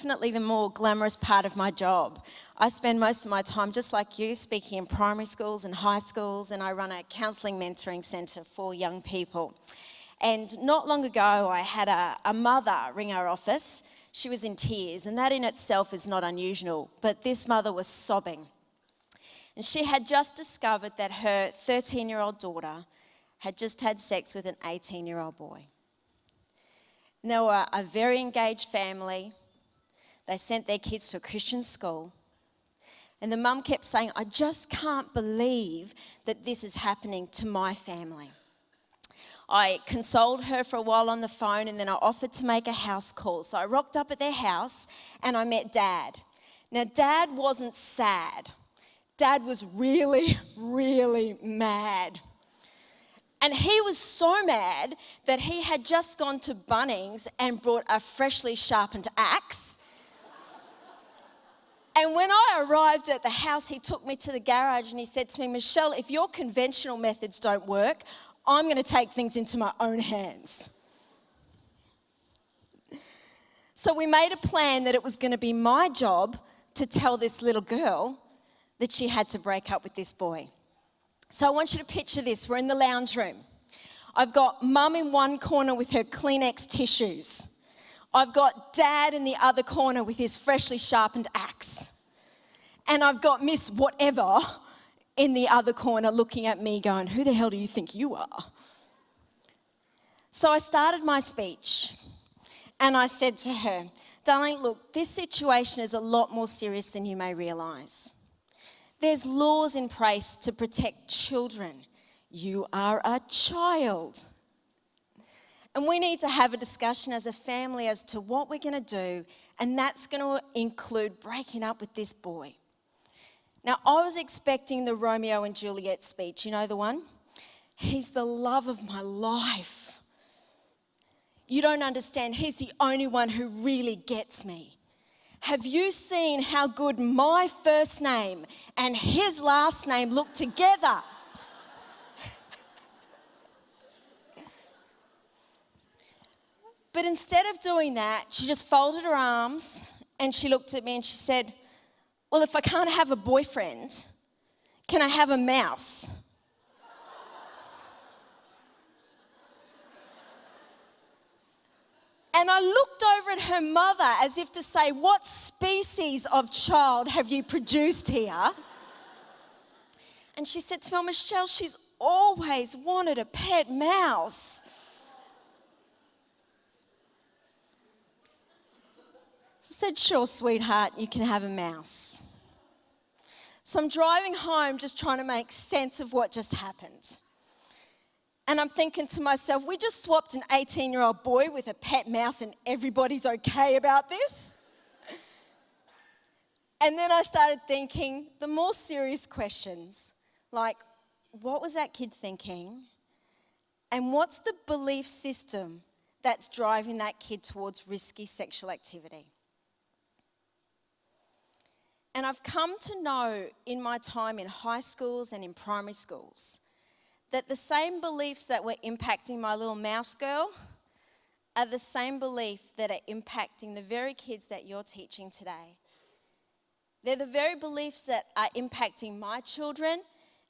definitely the more glamorous part of my job. I spend most of my time, just like you, speaking in primary schools and high schools, and I run a counselling mentoring centre for young people. And not long ago, I had a mother ring our office. She was in tears, and that in itself is not unusual, but this mother was sobbing. And she had just discovered that her 13-year-old daughter had just had sex with an 18-year-old boy. And they were a very engaged family. They sent their kids to a Christian school. And the mum kept saying, I just can't believe that this is happening to my family. I consoled her for a while on the phone, and then I offered to make a house call. So I rocked up at their house and I met Dad. Now, Dad wasn't sad. Dad was really, really mad. And he was so mad that he had just gone to Bunnings and brought a freshly sharpened axe. And when I arrived at the house, he took me to the garage and he said to me, Michelle, if your conventional methods don't work, I'm going to take things into my own hands. So we made a plan that it was going to be my job to tell this little girl that she had to break up with this boy. So I want you to picture this. We're in the lounge room. I've got Mum in one corner with her Kleenex tissues. I've got Dad in the other corner with his freshly sharpened axe. And I've got Miss Whatever in the other corner looking at me going, who the hell do you think you are? So I started my speech and I said to her, darling, look, this situation is a lot more serious than you may realise. There's laws in place to protect children. You are a child. And we need to have a discussion as a family as to what we're going to do, and that's going to include breaking up with this boy. Now, I was expecting the Romeo and Juliet speech, you know the one? He's the love of my life. You don't understand, he's the only one who really gets me. Have you seen how good my first name and his last name look together? But instead of doing that, she just folded her arms and she looked at me and she said, well, if I can't have a boyfriend, can I have a mouse? And I looked over at her mother as if to say, what species of child have you produced here? And she said to me, Michelle, she's always wanted a pet mouse. I said, sure, sweetheart, you can have a mouse. So I'm driving home just trying to make sense of what just happened. And I'm thinking to myself, we just swapped an 18-year-old boy with a pet mouse and everybody's okay about this? And then I started thinking the more serious questions, like, what was that kid thinking? And what's the belief system that's driving that kid towards risky sexual activity? And I've come to know in my time in high schools and in primary schools that the same beliefs that were impacting my little mouse girl are the same belief that are impacting the very kids that you're teaching today. They're the very beliefs that are impacting my children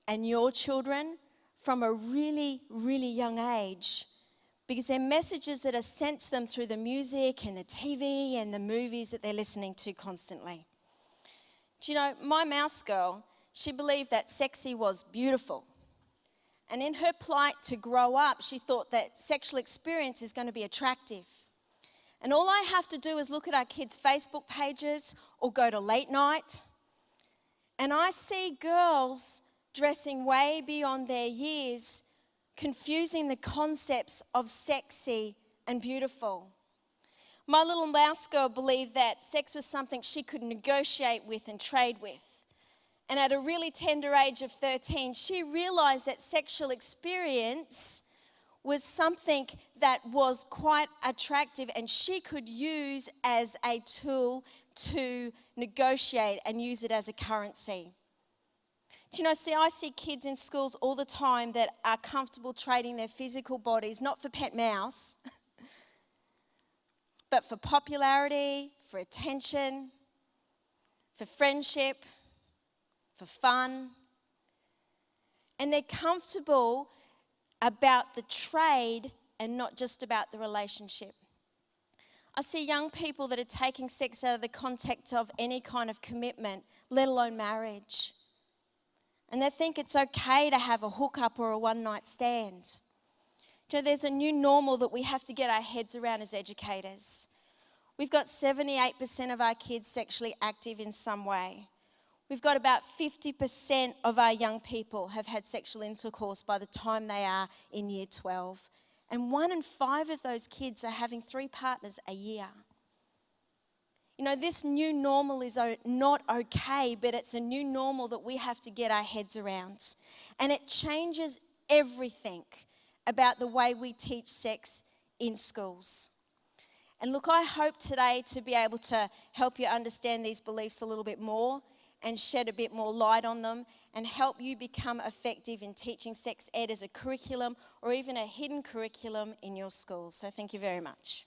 and your children from a really, really young age, because they're messages that are sent to them through the music and the TV and the movies that they're listening to constantly. Do you know, my mouse girl, she believed that sexy was beautiful. And in her plight to grow up, she thought that sexual experience is going to be attractive. And all I have to do is look at our kids' Facebook pages or go to late night, and I see girls dressing way beyond their years, confusing the concepts of sexy and beautiful. My little mouse girl believed that sex was something she could negotiate with and trade with. And at a really tender age of 13, she realized that sexual experience was something that was quite attractive and she could use as a tool to negotiate and use it as a currency. Do you know, I see kids in schools all the time that are comfortable trading their physical bodies, not for pet mouse, but for popularity, for attention, for friendship, for fun. And they're comfortable about the trade and not just about the relationship. I see young people that are taking sex out of the context of any kind of commitment, let alone marriage. And they think it's okay to have a hookup or a one-night stand. You know, there's a new normal that we have to get our heads around as educators. We've got 78% of our kids sexually active in some way. We've got about 50% of our young people have had sexual intercourse by the time they are in year 12. And 1 in 5 of those kids are having 3 partners a year. You know, this new normal is not okay, but it's a new normal that we have to get our heads around. And it changes everything about the way we teach sex in schools. And look, I hope today to be able to help you understand these beliefs a little bit more and shed a bit more light on them and help you become effective in teaching sex ed as a curriculum or even a hidden curriculum in your schools. So thank you very much.